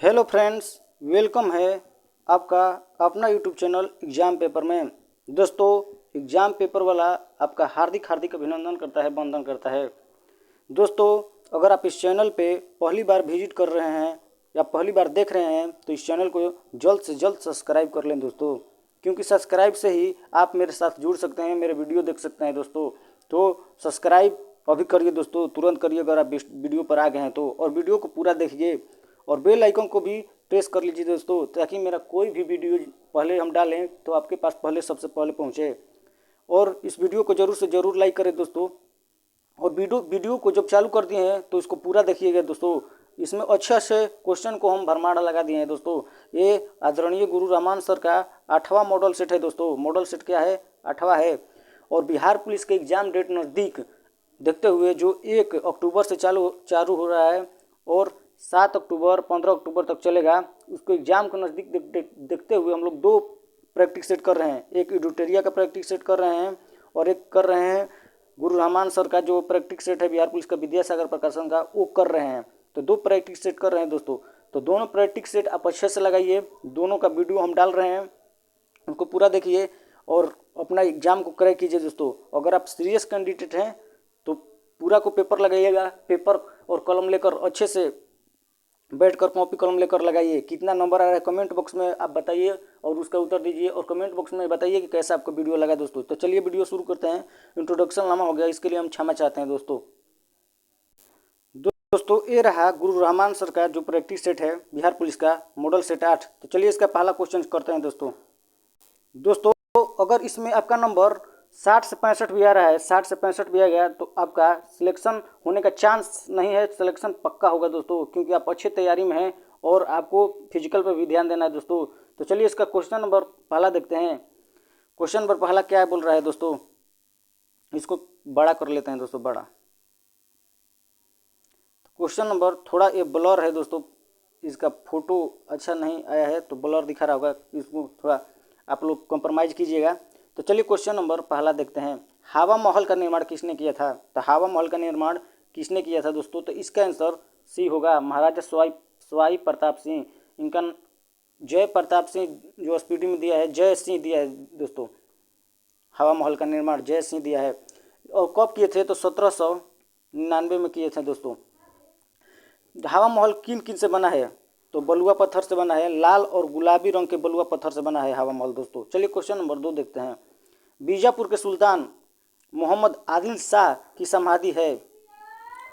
Hello friends, welcome है आपका अपना यूट्यूब चैनल एग्ज़ाम पेपर में। दोस्तों, एग्ज़ाम पेपर वाला आपका हार्दिक हार्दिक अभिनंदन करता है, वंदन करता है। दोस्तों, अगर आप इस चैनल पे पहली बार विजिट कर रहे हैं या पहली बार देख रहे हैं तो इस चैनल को जल्द से जल्द सब्सक्राइब कर लें दोस्तों, क्योंकि सब्सक्राइब से ही आप मेरे साथ जुड़ सकते हैं, मेरे वीडियो देख सकते हैं दोस्तों। तो सब्सक्राइब अभी करिए दोस्तों, तुरंत करिए अगर आप वीडियो पर आ गए हैं तो, और वीडियो को पूरा देखिए और बेल आइकन को भी प्रेस कर लीजिए दोस्तों, ताकि मेरा कोई भी वीडियो पहले हम डालें तो आपके पास पहले सबसे पहले पहुंचे। और इस वीडियो को ज़रूर से ज़रूर लाइक करें दोस्तों। और वीडियो को जब चालू कर दिए हैं तो इसको पूरा देखिएगा दोस्तों। इसमें अच्छे अच्छे क्वेश्चन को हम भरमार लगा दिए हैं दोस्तों। ये आदरणीय गुरु रामान सर का 8वां मॉडल सेट है दोस्तों। मॉडल सेट क्या है? 8वां है। और बिहार पुलिस के एग्ज़ाम डेट नज़दीक देखते हुए जो 1 अक्टूबर से चालू हो रहा है और 7 अक्टूबर 15 अक्टूबर तक चलेगा, उसको एग्ज़ाम को नज़दीक देखते हुए हम लोग 2 प्रैक्टिस सेट कर रहे हैं। एक एडिटोरिया का प्रैक्टिस सेट कर रहे हैं और एक कर रहे हैं गुरु रहमान सर का जो प्रैक्टिस सेट है बिहार पुलिस का विद्यासागर प्रकाशन का, वो कर रहे हैं। तो 2 प्रैक्टिस सेट कर रहे हैं दोस्तों। तो दोनों प्रैक्टिस सेट आप अच्छे से लगाइए। दोनों का वीडियो हम डाल रहे हैं, उनको पूरा देखिए और अपना एग्ज़ाम को क्रैक कीजिए दोस्तों। अगर आप सीरियस कैंडिडेट हैं तो पूरा को पेपर लगाइएगा। पेपर और कलम लेकर अच्छे से बैठकर कॉपी कलम लेकर लगाइए। कितना नंबर आ रहा है कमेंट बॉक्स में आप बताइए और उसका उत्तर दीजिए, और कमेंट बॉक्स में बताइए कि कैसा आपको वीडियो लगा दोस्तों। तो चलिए वीडियो शुरू करते हैं। इंट्रोडक्शन लंबा हो गया, इसके लिए हम क्षमा चाहते हैं दोस्तों। दोस्तों, ये रहा गुरु रहमान सर का जो प्रैक्टिस सेट है बिहार पुलिस का, मॉडल सेट 8। तो चलिए इसका पहला क्वेश्चन करते हैं दोस्तों। अगर इसमें आपका नंबर 60 से 65 भी आ रहा है, 60 से 65 भी आ गया तो आपका सिलेक्शन होने का चांस नहीं है, सिलेक्शन पक्का होगा दोस्तों, क्योंकि आप अच्छी तैयारी में हैं और आपको फिजिकल पर भी ध्यान देना है दोस्तों। तो चलिए इसका क्वेश्चन नंबर पहला देखते हैं। क्वेश्चन नंबर पहला क्या बोल रहा है दोस्तों, इसको बड़ा कर लेते हैं दोस्तों, बड़ा। क्वेश्चन नंबर थोड़ा ये ब्लर है दोस्तों, इसका फोटो अच्छा नहीं आया है तो ब्लर दिखा रहा होगा, इसको थोड़ा आप लोग कॉम्प्रोमाइज़ कीजिएगा। तो चलिए क्वेश्चन नंबर पहला देखते हैं। हवा महल का निर्माण किसने किया था? तो हवा महल का निर्माण किसने किया था दोस्तों? तो इसका आंसर सी होगा, महाराजा सवाई प्रताप सिंह। इनका जय प्रताप सिंह जो स्पीडी में दिया है, जय सिंह दिया है दोस्तों। हवा महल का निर्माण जय सिंह दिया है। और कब किए थे? तो 1799 में किए थे दोस्तों। हवा महल किन किन से बना है? तो बलुआ पत्थर से बना है, लाल और गुलाबी रंग के बलुआ पत्थर से बना है हवा महल दोस्तों। चलिए क्वेश्चन नंबर 2 देखते हैं। बीजापुर के सुल्तान मोहम्मद आदिल शाह की समाधि है,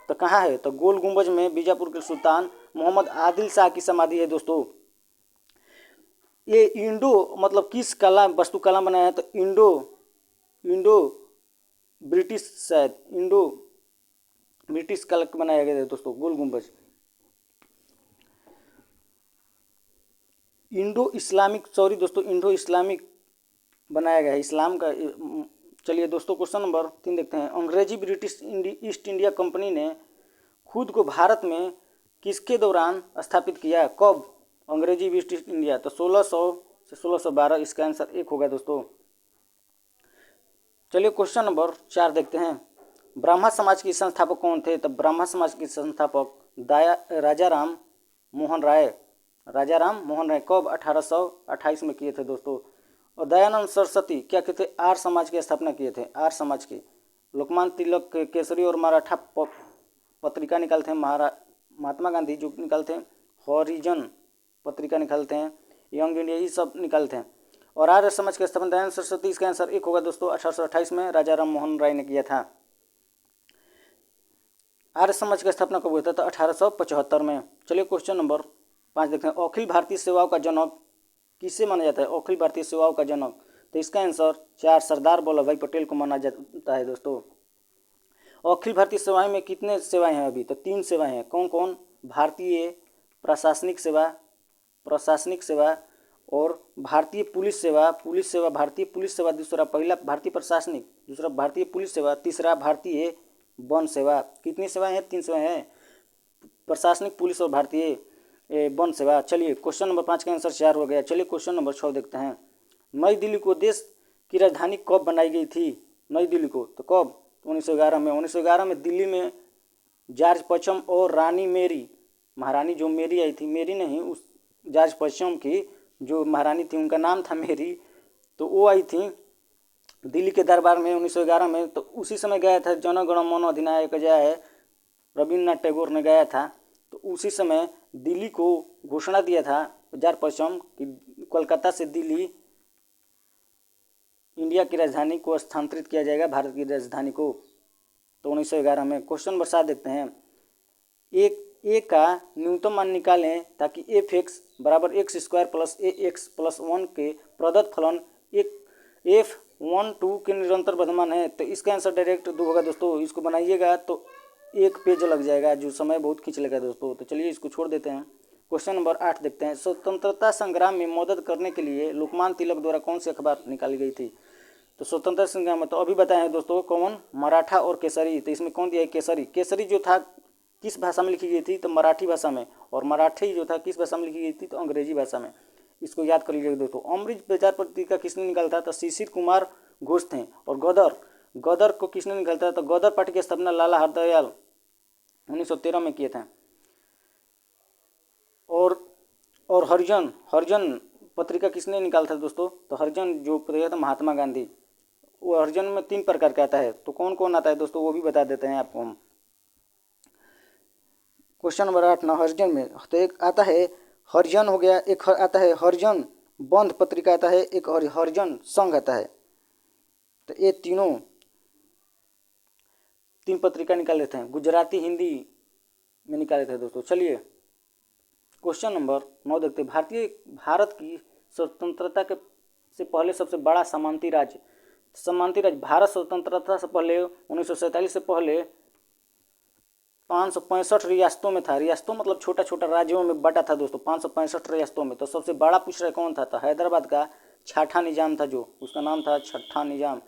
तो कहाँ है? तो गोल गुंबज में बीजापुर के सुल्तान मोहम्मद आदिल शाह की समाधि है दोस्तों। ये इंडो मतलब किस कला वस्तु कला बनाया है? तो इंडो ब्रिटिश, शायद इंडो ब्रिटिश कला बनाया गया है दोस्तों गोल गुंबज। इंडो इस्लामिक बनाया गया है, इस्लाम का। चलिए दोस्तों क्वेश्चन नंबर 3 देखते हैं। अंग्रेजी ब्रिटिश ईस्ट इंडिया कंपनी ने खुद को भारत में किसके दौरान स्थापित किया? कब? अंग्रेजी ब्रिटिश इंडिया, तो 1600 से 1612, इसका आंसर 1 होगा दोस्तों। चलिए क्वेश्चन नंबर 4 देखते हैं। ब्राह्मण समाज के संस्थापक कौन थे? तो ब्राह्मण समाज के संस्थापक राजाराम मोहन राय कब? 1828 में किए थे दोस्तों। और दयानंद सरस्वती क्या कहते? आर्य समाज की स्थापना किए थे, आर्य समाज के। लोकमान्य तिलक केसरी और मराठा पत्रिका निकालते हैं, महात्मा गांधी जो निकालते हैं, हॉरिजन पत्रिका निकालते हैं, यंग इंडिया, ये सब निकालते हैं। और आर्य समाज की स्थापना दयानंद सरस्वती, इसका आंसर 1 होगा दोस्तों। 1828 में राजाराम मोहन राय ने किया था। आर्य समाज की स्थापना कब हुआ था? तो 1875 में। चलिए क्वेश्चन नंबर 5 देखते हैं। अखिल भारतीय सेवाओं का जनक किसे माना जाता है? अखिल भारतीय सेवाओं का जनक, तो इसका आंसर 4 सरदार वल्लभ भाई पटेल को माना जाता है दोस्तों। अखिल भारतीय सेवाएं में कितने सेवाएं हैं अभी? तो 3 सेवाएं हैं। कौन कौन? भारतीय प्रशासनिक सेवा और भारतीय पुलिस सेवा, भारतीय पुलिस सेवा दूसरा, पहला भारतीय प्रशासनिक, दूसरा भारतीय पुलिस सेवा, तीसरा भारतीय वन सेवा। कितनी सेवाएं हैं? 3 सेवाएं हैं, प्रशासनिक, पुलिस और भारतीय वन सेवा। चलिए क्वेश्चन नंबर 5 का आंसर 4 हो गया। चलिए क्वेश्चन नंबर 6 देखते हैं। नई दिल्ली को देश की राजधानी कब बनाई गई थी? नई दिल्ली को, तो कब? 1911 में। 1911 में दिल्ली में जॉर्ज पचम और रानी मेरी महारानी जो मेरी आई थी, मेरी नहीं, उस जॉर्ज पश्चिम की जो महारानी थी उनका नाम था मेरी, तो वो आई थी दिल्ली के दरबार में 1911 में। तो उसी समय गया था जन गण मन अधिनायक जय रविन्द्रनाथ टैगोर ने गाया था। तो उसी समय दिल्ली को घोषणा दिया था जॉर्ज पश्चिम कि कोलकाता से दिल्ली इंडिया की राजधानी को स्थानांतरित किया जाएगा, भारत की राजधानी को। तो 1911 में। क्वेश्चन नंबर 7 देखते हैं। ए का न्यूनतम मान निकालें ताकि एफ एक्स बराबर एक्स स्क्वायर प्लस ए एक्स प्लस 1 के प्रदत्त फलन एफ 1 2 के निरंतर वर्धमान है। तो इसका आंसर डायरेक्ट 2 होगा दोस्तों। इसको बनाइएगा तो एक पेज लग जाएगा, जो समय बहुत खींच लेगा दोस्तों। तो चलिए इसको छोड़ देते हैं। क्वेश्चन नंबर 8 देखते हैं। स्वतंत्रता संग्राम में मदद करने के लिए लोकमान्य तिलक द्वारा कौन सी अखबार निकाली गई थी? तो स्वतंत्रता संग्राम में तो अभी बताए हैं दोस्तों, कौन? मराठा और केसरी। तो इसमें कौन दिया है? केसरी। केसरी जो था किस भाषा में लिखी गई थी? तो मराठी भाषा में। और मराठी जो था किस भाषा में लिखी गई थी? तो अंग्रेजी भाषा में। इसको याद कर लीजिएगा दोस्तों। अमृत बाजार पत्रिका किसने निकाला था? तो शिशिर कुमार घोष थे। और गदर को किसने निकाला था? तो गदर पार्टी की स्थापना लाला हरदयाल 1913 में किए थे। और हरिजन पत्रिका किसने निकाला था दोस्तों? तो हरिजन जो पत्रिका था महात्मा गांधी। वो हरिजन में 3 प्रकार का आता है। तो कौन कौन आता है दोस्तों वो भी बता देते हैं आपको हम। क्वेश्चन नंबर 8 ना हरिजन में तो एक आता है हरिजन हो गया, एक आता है हरिजन बंध पत्रिका आता है, एक हरिजन संघ आता है। तो ये तीन पत्रिका निकाल लेते हैं। गुजराती हिंदी में निकाले थे दोस्तों। चलिए क्वेश्चन नंबर 9 देखते हैं। भारत की स्वतंत्रता के से पहले सबसे बड़ा सामंती राज्य भारत स्वतंत्रता से पहले 1947 से पहले 565 रियासतों में था। रियासतों मतलब छोटा छोटा राज्यों में बटा था दोस्तों, 565 रियासतों में। तो सबसे बड़ा पूछ रहे कौन था? तो हैदराबाद का छठा निजाम था, जो उसका नाम था छठा निजाम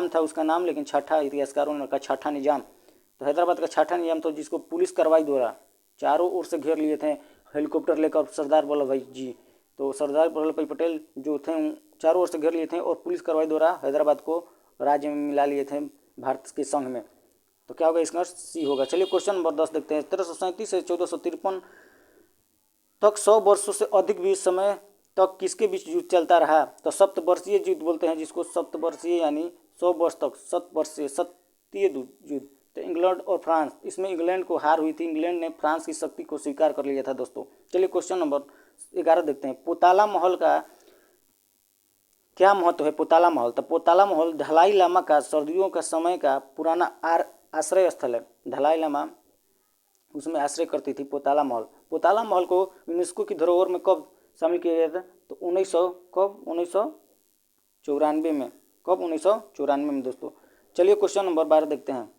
था उसका नाम, लेकिन छठा इतिहासकारों ने कहा छठा निजाम। तो हैदराबाद का छठा निजाम था, जिसको पुलिस कार्रवाई द्वारा चारों ओर से घेर लिए थे हेलीकॉप्टर लेकर सरदार वल्लभ भाई जी। तो सरदार वल्लभ भाई पटेल जो थे चारों ओर से घेर लिए थे और पुलिस कार्रवाई द्वारा हैदराबाद को राज्य में मिला लिए थे भारत के संघ में। तो क्या होगा? इसका सी होगा। चलिए क्वेश्चन नंबर 10 देखते हैं। 1337 से 1453 तक 100 वर्षों से अधिक भी समय तक किसके बीच युद्ध चलता रहा? तो सप्तवर्षीय युद्ध बोलते हैं जिसको, सप्तवर्षीय यानी 100 वर्ष तक, सत्तीय युद्ध। तो इंग्लैंड और फ्रांस, इसमें इंग्लैंड को हार हुई थी। इंग्लैंड ने फ्रांस की शक्ति को स्वीकार कर लिया था दोस्तों। चलिए क्वेश्चन नंबर 11 देखते हैं। पोताला महल का क्या महत्व है? पोताला महल, तो पोताला महल दलाई लामा का सर्दियों का समय का पुराना आश्रय स्थल है। दलाई लामा उसमें आश्रय करती थी पोताला महल। पोताला महल को यूनेस्को की धरोहर में कब शामिल किया गया था? तो 1994 में। कब? 1994 में दोस्तों। चलिए क्वेश्चन नंबर 12 देखते हैं।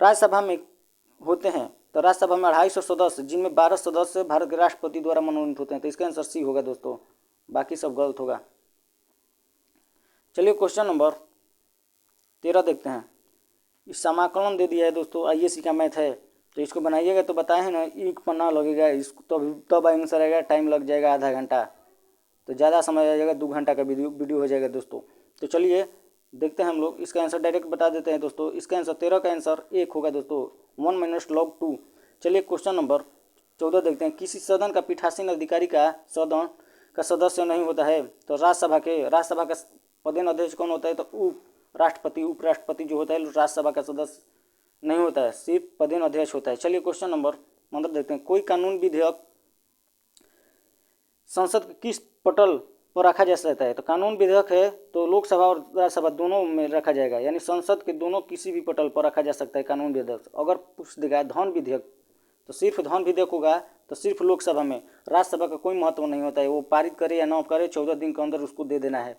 राज्यसभा में होते हैं, तो राज्यसभा में 250 सदस्य, जिनमें 12 सदस्य भारत के राष्ट्रपति द्वारा मनोनीत होते हैं। तो इसका आंसर सी होगा दोस्तों, बाकी सब गलत होगा। चलिए क्वेश्चन नंबर 13 देखते हैं। इस समाकलन दे दिया है दोस्तों, आईएससी का मैथ है। तो इसको बनाइएगा तो बताए हैं ना, एक पन्ना लगेगा इसको, तब आंसर आएगा। टाइम लग जाएगा आधा घंटा, तो ज़्यादा समय आ जाएगा, 2 घंटा का वीडियो हो जाएगा दोस्तों। तो चलिए देखते हैं हम लोग। इसका आंसर डायरेक्ट बता देते हैं दोस्तों। इसका आंसर 13 का आंसर 1 होगा दोस्तों, 1 - log 2। चलिए क्वेश्चन नंबर 14 देखते हैं। किसी सदन का पीठासीन अधिकारी का सदन का सदस्य नहीं होता है? तो राज्यसभा का पदेन अध्यक्ष कौन होता है? तो उपराष्ट्रपति जो होता है राज्यसभा का सदस्य नहीं होता है, सिर्फ पदेन अध्यक्ष होता है। चलिए क्वेश्चन नंबर 15 देखते हैं। कोई कानून विधेयक संसद के किस पटल पर रखा जा सकता है? तो कानून विधेयक है तो लोकसभा और राज्यसभा दोनों में रखा जाएगा, यानी संसद के दोनों किसी भी पटल पर रखा जा सकता है कानून विधेयक। अगर पूछ देगा धन विधेयक, तो सिर्फ धन विधेयक होगा, तो सिर्फ लोकसभा में। राज्यसभा का कोई महत्व नहीं होता है, वो पारित करे या न करे 14 दिन के अंदर उसको दे देना है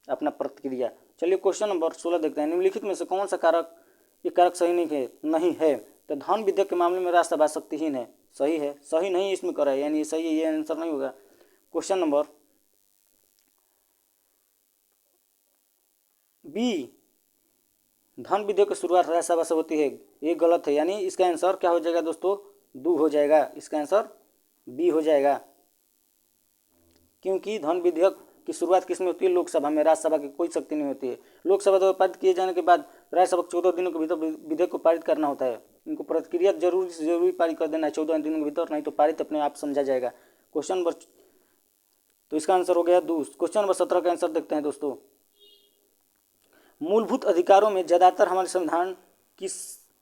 अपना प्रतिक्रिया। चलिए क्वेश्चन नंबर 16 देखते हैं। निम्नलिखित में से कौन सा कारक ये कारक सही नहीं है? तो धन विधेयक के मामले में राज्यसभा शक्तिहीन है। सही है, सही नहीं इसमें करा है, यानी ये सही है, ये आंसर नहीं होगा। क्वेश्चन नंबर बी, धन विधेयक की शुरुआत राज्यसभा से होती है, ये गलत है, यानी इसका आंसर क्या हो जाएगा दोस्तों? 2 हो जाएगा। इसका आंसर बी हो जाएगा, क्योंकि धन विधेयक की शुरुआत किसमें होती है? लोकसभा में। राज्यसभा की कोई शक्ति नहीं होती है। लोकसभा द्वारा पारित किए जाने के बाद राज्यसभा को 14 दिनों के भीतर विधेयक को पारित करना होता है। इनको प्रतिक्रिया जरूरी से जरूरी पारित कर देना है 14 दिनों के भीतर, नहीं तो पारित अपने आप समझा जाएगा। क्वेश्चन नंबर, तो इसका आंसर हो गया दूसरा। क्वेश्चन नंबर 17 का आंसर देखते हैं दोस्तों। मूलभूत अधिकारों में ज़्यादातर हमारे संविधान किस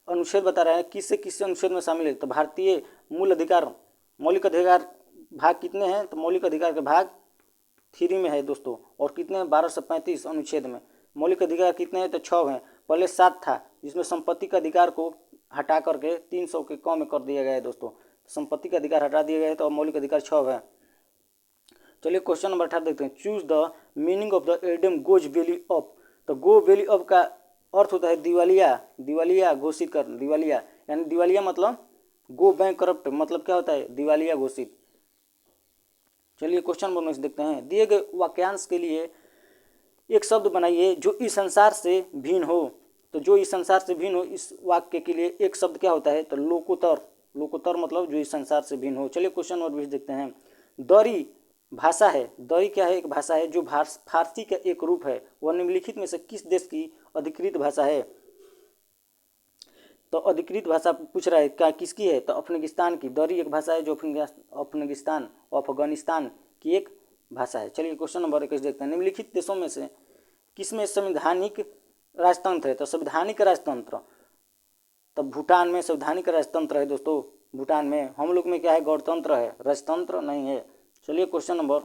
अनुच्छेद बता रहा है, किस अनुच्छेद में शामिल है? तो भारतीय मूल अधिकार, मौलिक अधिकार भाग कितने हैं? तो मौलिक अधिकार के भाग 3 में है दोस्तों। और कितने हैं? 12 से 35 अनुच्छेद में। मौलिक अधिकार कितने हैं? तो 6 हैं। पहले 7 था, जिसमें संपत्ति का अधिकार को हटा करके 300 के कम में कर दिया गया है दोस्तों। संपत्ति का अधिकार हटा दिया गया है, तो मौलिक अधिकार 6 है। चलिए क्वेश्चन नंबर 18 देखते हैं। Choose the meaning of the Adam goes valley of. तो गो वैली ऑफ का अर्थ होता है दिवालिया, दिवालिया घोषित कर, दिवालिया यानी दिवालिया मतलब गो बैंकरप्ट, मतलब क्या होता है? दिवालिया घोषित। चलिए क्वेश्चन नंबर 19 देखते हैं। दिए गए वाक्यांश के लिए एक शब्द बनाइए जो इस संसार से भिन्न हो। तो जो इस संसार से भिन्न हो, इस वाक्य के लिए एक शब्द क्या होता है? तो लोकोत्तर। लोकोत्तर मतलब जो इस संसार से भिन्न हो। चलिए क्वेश्चन नंबर 20 देखते हैं। दरी भाषा है। दरी क्या है? एक भाषा है जो फारसी का एक रूप है। वह निम्नलिखित में से किस देश की अधिकृत भाषा है? तो अधिकृत भाषा पूछ रहा है क्या, किसकी है? तो अफगानिस्तान की। दरी एक भाषा है जो अफगानिस्तान की एक भाषा है। चलिए क्वेश्चन नंबर 21 देखते हैं। निम्नलिखित देशों में से किसमें संवैधानिक राजतंत्र है? तो संवैधानिक राजतंत्र, तब भूटान में संवैधानिक राजतंत्र है दोस्तों। भूटान में। हम लोग में क्या है? गणतंत्र है, राजतंत्र नहीं है। चलिए क्वेश्चन नंबर,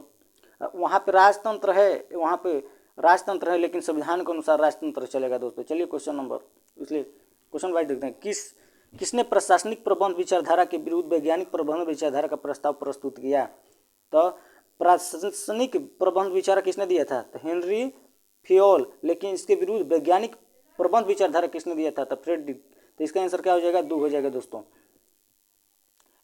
वहाँ पे राजतंत्र है, वहाँ पे राजतंत्र है, लेकिन संविधान के अनुसार राजतंत्र चलेगा दोस्तों। चलिए क्वेश्चन नंबर, इसलिए क्वेश्चन वाइज देखते हैं। किसने प्रशासनिक प्रबंध विचारधारा के विरुद्ध वैज्ञानिक प्रबंध विचारधारा का प्रस्ताव प्रस्तुत किया? तो प्रशासनिक प्रबंध विचार किसने दिया था? तो हेनरी फियोल। लेकिन इसके विरुद्ध वैज्ञानिक प्रबंध विचारधारा किसने दिया था? तो फ्रेडरिक। तो इसका आंसर क्या हो जाएगा? 2 हो जाएगा दोस्तों।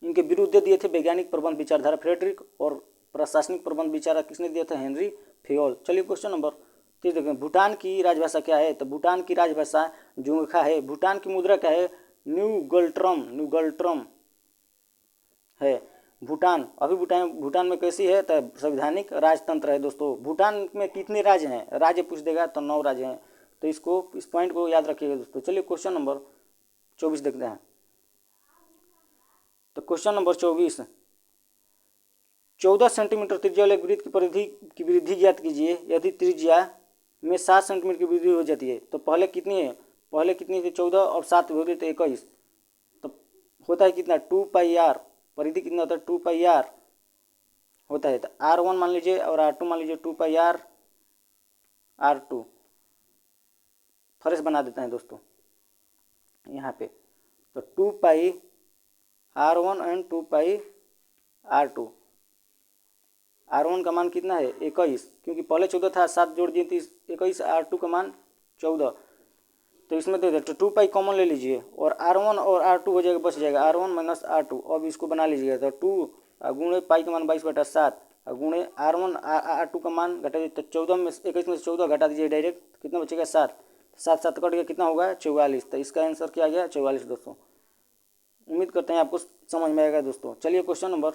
इनके विरुद्ध दिए थे वैज्ञानिक प्रबंध विचारधारा फ्रेडरिक, और प्रशासनिक प्रबंध विचार किसने दिया था? हेनरी फियोल। चलिए क्वेश्चन नंबर 30 देखें। भूटान की राजभाषा क्या है? तो भूटान की राजभाषा जुंगखा है। भूटान की मुद्रा क्या है? न्यूगल्ट्रम है। भूटान अभी भूटान में कैसी है? तो संवैधानिक राजतंत्र है दोस्तों। भूटान में कितने राज्य हैं? राज्य पूछ देगा तो 9 राज्य हैं। तो इस पॉइंट को याद रखिएगा दोस्तों। चलिए क्वेश्चन नंबर 24 देखते हैं। तो क्वेश्चन नंबर 24, 14 सेंटीमीटर त्रिज्या वाले वृत्त की वृद्धि ज्ञात कीजिए यदि त्रिज्या में 7 सेंटीमीटर की वृद्धि हो जाती है। तो पहले कितनी है? पहले कितनी थी? 14 और 7 हो गई तो 21। तो होता है कितना? 2πr। परिधि कितना होता है? 2πr होता है। तो r1 मान लीजिए और r2 मान लीजिए। 2πr r2 फर्श बना देते हैं दोस्तों यहाँ पे। तो 2πr1 एंड 2πr2। r1 का मान कितना है? 21, क्योंकि पहले 14 था, 7 जोड़ दिए तो 21। r2 का मान 14। तो इसमें दे देते 2π कॉमन ले लीजिए और r1 और r2 हो जाएगा, बच जाएगा r1 माइनस r2। अब इसको बना लीजिएगा तो 2 गुणे पाई का मान 22/7 गुणे r1 r2 का मान घटा दीजिए। तो 14 में 21 में से 14 घटा दीजिए डायरेक्ट, कितना बचेगा? 7। 7 7 कट गया, कितना होगा? 44। तो इसका आंसर क्या आ गया? 44 दोस्तों। उम्मीद करते हैं आपको समझ में आएगा दोस्तों। चलिए क्वेश्चन नंबर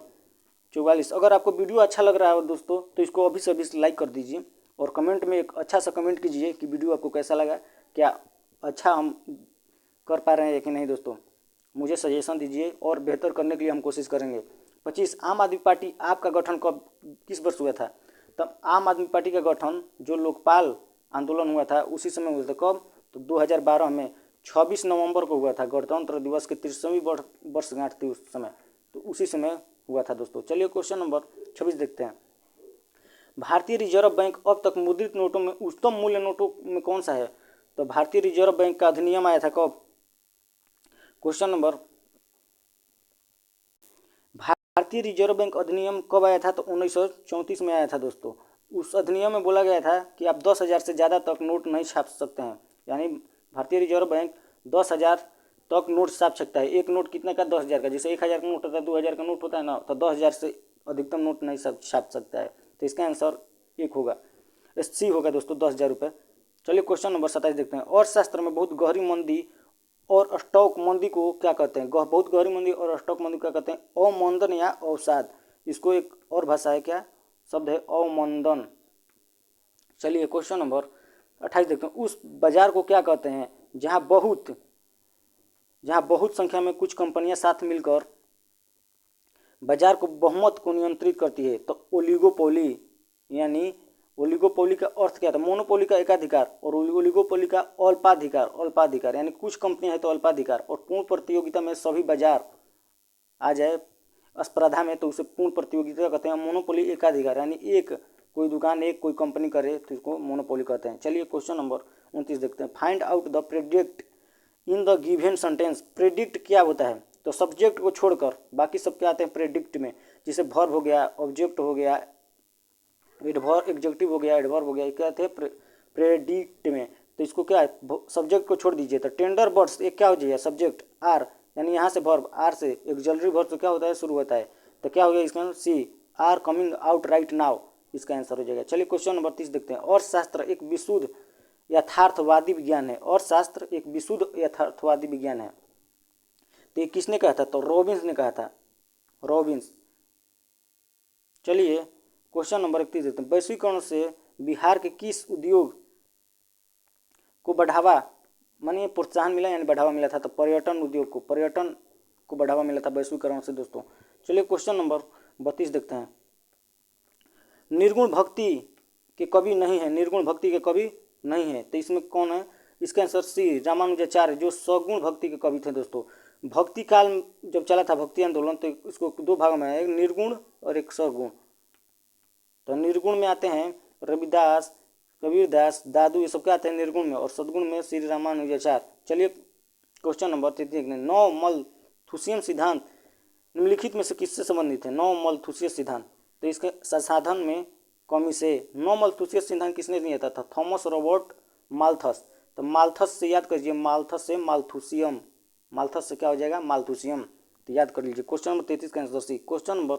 44। अगर आपको वीडियो अच्छा लग रहा है दोस्तों तो इसको अभी से अभी लाइक कर दीजिए और कमेंट में एक अच्छा सा कमेंट कीजिए कि वीडियो आपको कैसा लगा, क्या अच्छा हम कर पा रहे हैं कि नहीं दोस्तों। मुझे सजेशन दीजिए और बेहतर करने के लिए हम कोशिश करेंगे। 25, आम आदमी पार्टी आपका गठन कब किस वर्ष हुआ था? तब आम आदमी पार्टी का गठन जो लोकपाल आंदोलन हुआ था उसी समय हुआ था। कब? तो 2012 में 26 नवंबर को हुआ था। गणतंत्र दिवस की 30वीं वर्षगांठ थी उस समय, तो उसी समय हुआ था दोस्तों। चलिए क्वेश्चन नंबर 26 देखते हैं। भारतीय रिजर्व बैंक अब तक मुद्रित नोटों में उच्चतम मूल्य नोटों में कौन सा है? तो भारतीय रिजर्व बैंक का अधिनियम आया था कब? क्वेश्चन नंबर, भारतीय रिजर्व बैंक अधिनियम कब आया था? तो 1934 में आया था दोस्तों। उस अधिनियम में बोला गया था कि आप 10,000 से ज़्यादा तक नोट नहीं छाप सकते हैं। यानी भारतीय रिजर्व बैंक 10,000 तक नोट छाप सकता है। एक नोट कितने का? 10,000 का। जैसे 1,000 का नोट होता है, 2,000 का नोट होता है ना, तो 10,000 से अधिकतम नोट नहीं छाप सकता है। तो इसका आंसर 1 होगा, सी होगा दोस्तों, 10,000 रुपये। चलिए क्वेश्चन नंबर 27 देखते हैं। अर्थशास्त्र में बहुत गहरी मंदी और स्टॉक मंदी को क्या कहते हैं? बहुत गहरी मंदी और स्टॉक मंदी को क्या कहते हैं? अवमंदन या अवसाद। इसको एक और भाषा है, क्या शब्द है? अवमंदन। चलिए क्वेश्चन नंबर 28 देखते हैं। उस बाजार को क्या कहते हैं जहां बहुत जहाँ बहुत संख्या में कुछ कंपनियां साथ मिलकर बाजार को बहुमत को नियंत्रित करती है। तो ओलिगोपोली, यानी ओलिगोपोली का अर्थ क्या था? मोनोपोली का एकाधिकार और ओलिगोपोली का अल्पाधिकार। अल्पाधिकार यानी कुछ कंपनियां हैं तो अल्पाधिकार, और पूर्ण प्रतियोगिता में सभी बाजार आ जाए स्पर्धा में तो उसे पूर्ण प्रतियोगिता कहते हैं। मोनोपोली एकाधिकार यानी एक कोई दुकान एक कोई कंपनी करे तो इसको मोनोपोली कहते हैं। चलिए क्वेश्चन नंबर 29 देखते हैं। Find out the predict in the given sentence. Predict क्या होता है? तो सब्जेक्ट को छोड़कर बाकी सब क्या आते हैं प्रेडिक्ट में, जैसे वर्ब हो गया, ऑब्जेक्ट हो गया, एडजेक्टिव हो गया, एडवर्ब हो गया, क्या आते हैं प्रेडिक्ट में। तो इसको क्या है, सब्जेक्ट को छोड़ दीजिए। तो टेंडर बर्ड्स एक क्या हो जाएगा सब्जेक्ट आर, यानी यहाँ से वर्ब आर से एक्सलरी वर्ब तो क्या होता है शुरू होता है। तो क्या हो गया इसका C R coming out right now, इसका आंसर हो जाएगा। चलिए क्वेश्चन नंबर 30 देखते हैं। और शास्त्र एक विशुद्ध यथार्थवादी विज्ञान है। और शास्त्र एक विशुद्ध यथार्थवादी विज्ञान है। तो ये किसने कहा था? तो रॉबिन्स ने कहा था, रॉबिन्स। चलिए क्वेश्चन नंबर 31 देखते हैं। वैश्वीकरण से बिहार के किस उद्योग को बढ़ावा मानिए प्रोत्साहन मिला, यानी बढ़ावा मिला था? तो पर्यटन उद्योग को, पर्यटन को बढ़ावा मिला था वैश्वीकरण से दोस्तों। चलिए क्वेश्चन नंबर 32 देखते हैं। निर्गुण भक्ति के कवि नहीं है। निर्गुण भक्ति के कवि नहीं है, तो इसमें कौन है? इसका आंसर सी रामानुजाचार्य, जो सगुण भक्ति के कवि थे दोस्तों। भक्ति काल जब चला था भक्ति आंदोलन, तो इसको दो भागों में है, एक निर्गुण और एक सगुण। तो निर्गुण में आते हैं रविदास, कबीरदास, दादू, ये सब क्या आते हैं निर्गुण में, और सद्गुण में श्री रामानुजाचार्य। चलिए क्वेश्चन नंबर 33 नौ मलथुसियन सिद्धांत निम्नलिखित में से किससे संबंधित है? नौ मलथुसियन सिद्धांत, तो इसके संसाधन में कमी से। नौ मलथुसियन सिद्धांत किसने दिया था? Thomas Robert Malthus. तो माल्थस से याद करिए, माल्थस से माल्थुसियम, माल्थस से क्या हो जाएगा माल्थुसियम, तो याद कर लीजिए। क्वेश्चन नंबर 33 का आंसर सी। क्वेश्चन नंबर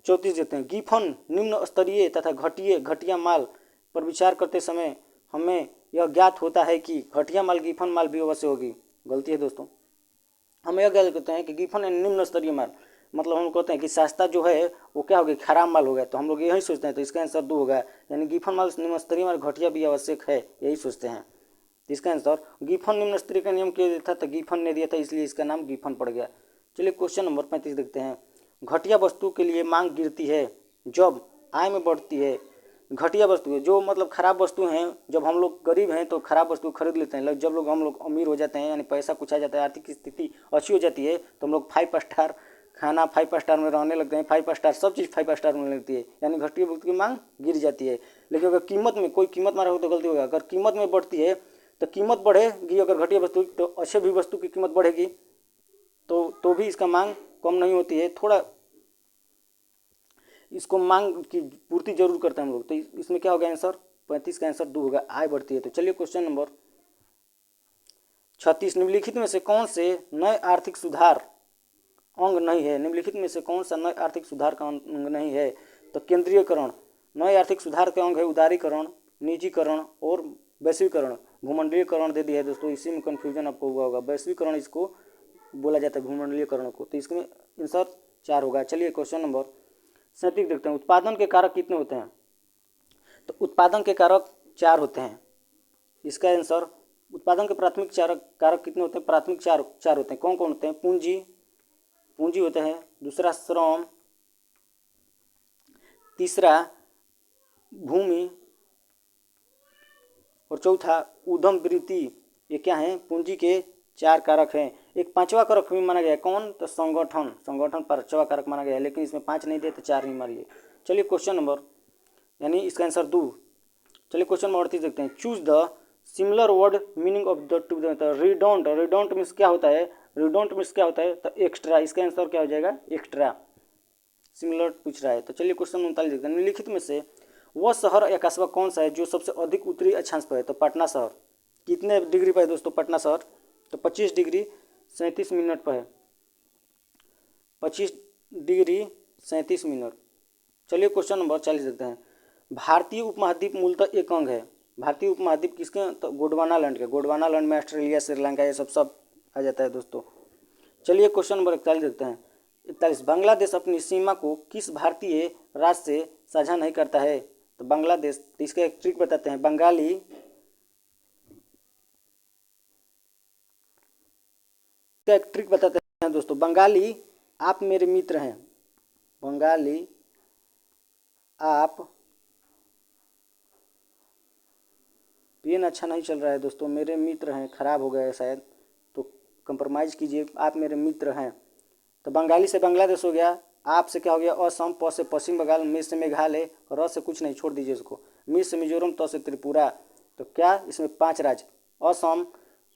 34 देते हैं। गिफन निम्न स्तरीय तथा घटिया माल पर विचार करते समय हमें यह ज्ञात होता है कि घटिया माल गिफन माल भी अवश्य होगी। गलती है दोस्तों, हम यह ज्ञात करते हैं कि गिफन निम्न स्तरीय माल, मतलब हम कहते हैं कि सस्ता जो है वो क्या हो गया खराब माल हो गया, तो हम लोग यही सोचते हैं। तो इसका आंसर 2 होगा, यानी गिफन माल निम्न स्तरीय माल घटिया भी आवश्यक है, यही सोचते हैं। इसका आंसर गिफन निम्न स्तरीय का नियम क्यों दिया था? तो गिफन ने दिया था, इसलिए इसका नाम गिफन पड़ गया। चलिए क्वेश्चन नंबर 35 देखते हैं। घटिया वस्तु के लिए मांग गिरती है जब आय में बढ़ती है। घटिया वस्तु जो मतलब खराब वस्तु हैं, जब हम लोग गरीब हैं तो खराब वस्तु खरीद लेते हैं। जब लोग हम लोग अमीर हो जाते हैं, यानी पैसा कुछ आ जाता है, आर्थिक स्थिति अच्छी हो जाती है, तो हम लोग 5 स्टार खाना 5 स्टार में रहने लगते हैं। 5 स्टार सब चीज़ 5 स्टार में लगती है, यानी घटिया वस्तु की मांग गिर जाती है। लेकिन अगर कीमत में कोई कीमत मारा हो तो गलती होगा। अगर कीमत में बढ़ती है तो कीमत बढ़ेगी, अगर घटिया वस्तु तो अच्छे भी वस्तु की कीमत बढ़ेगी, तो भी इसका मांग कम नहीं होती है, थोड़ा इसको मांग की पूर्ति जरूर करते हैं हम लोग। तो इसमें क्या होगा आंसर? 35 का आंसर 2 होगा, आय बढ़ती है। तो चलिए क्वेश्चन नंबर 36। निम्नलिखित में से कौन से नए आर्थिक सुधार अंग नहीं है? निम्नलिखित में से कौन सा नए आर्थिक सुधार का अंग नहीं है? तो केंद्रीयकरण। नए आर्थिक सुधार के अंग है उदारीकरण, निजीकरण और वैश्वीकरण। भूमंडलीकरण दे दिया है दोस्तों, इसी में कन्फ्यूजन आपको हुआ होगा। वैश्वीकरण इसको बोला जाता है, भूमंडलीकरण को। तो इसमें आंसर 4 होगा। चलिए क्वेश्चन नंबर 37 देखते हैं। उत्पादन के कारक कितने होते हैं? तो उत्पादन के कारक 4 होते हैं। इसका आंसर उत्पादन के प्राथमिक कारक कितने होते हैं? प्राथमिक चार होते हैं। कौन कौन होते हैं? पूंजी होते हैं, दूसरा श्रम, तीसरा भूमि, और चौथा उद्यम वृत्ति। ये क्या है? पूंजी के 4 कारक हैं। एक 5वां कारक भी माना गया है, कौन? तो संगठन। संगठन 5वां कारक माना गया है, लेकिन इसमें 5 नहीं दिए तो 4 ही मारिए। चलिए क्वेश्चन नंबर, यानी इसका आंसर 2। चलिए क्वेश्चन नंबर 38 देखते हैं। Choose the similar word meaning of the two. रिडोंट, रिडोंट मीन्स क्या होता है? रिडोंट मीन्स क्या होता है? तो एक्स्ट्रा। इसका आंसर क्या हो जाएगा? एक्स्ट्रा। सिमिलर पूछ रहा है। तो चलिए क्वेश्चन 39 देखते हैं। निम्नलिखित में से वह शहर या कस्बा कौन सा है जो सबसे अधिक उत्तरी अक्षांश पर है? तो पटना शहर। कितने डिग्री पर है दोस्तों पटना शहर? तो 25 डिग्री 37 मिनट पर है। 25 डिग्री 37 मिनट। चलिए क्वेश्चन नंबर 40 देखते हैं। भारतीय उपमहाद्वीप मूलतः एक अंग है। भारतीय उपमहाद्वीप किसके? तो गोंडवाना लैंड के। गोंडवाना लैंड में ऑस्ट्रेलिया, श्रीलंका, ये सब आ जाता है दोस्तों। चलिए क्वेश्चन नंबर 41 देखते हैं। 41। बांग्लादेश अपनी सीमा को किस भारतीय राज्य से साझा नहीं करता है? तो बांग्लादेश, इसका एक ट्रिक बताते हैं। इसका एक ट्रिक बताते हैं दोस्तों। बंगाली आप मेरे मित्र हैं, बंगाली आप, पेन अच्छा नहीं चल रहा है दोस्तों, मेरे मित्र हैं, ख़राब हो गया है शायद, तो कंप्रोमाइज़ कीजिए, आप मेरे मित्र हैं। तो बंगाली से बांग्लादेश हो गया, आप से क्या हो गया असम, प से पश्चिम बंगाल, मे से मेघालय, र से कुछ नहीं, छोड़ दीजिए इसको, मी से मिजोरम, त से त्रिपुरा। तो क्या इसमें 5 राज्य असम,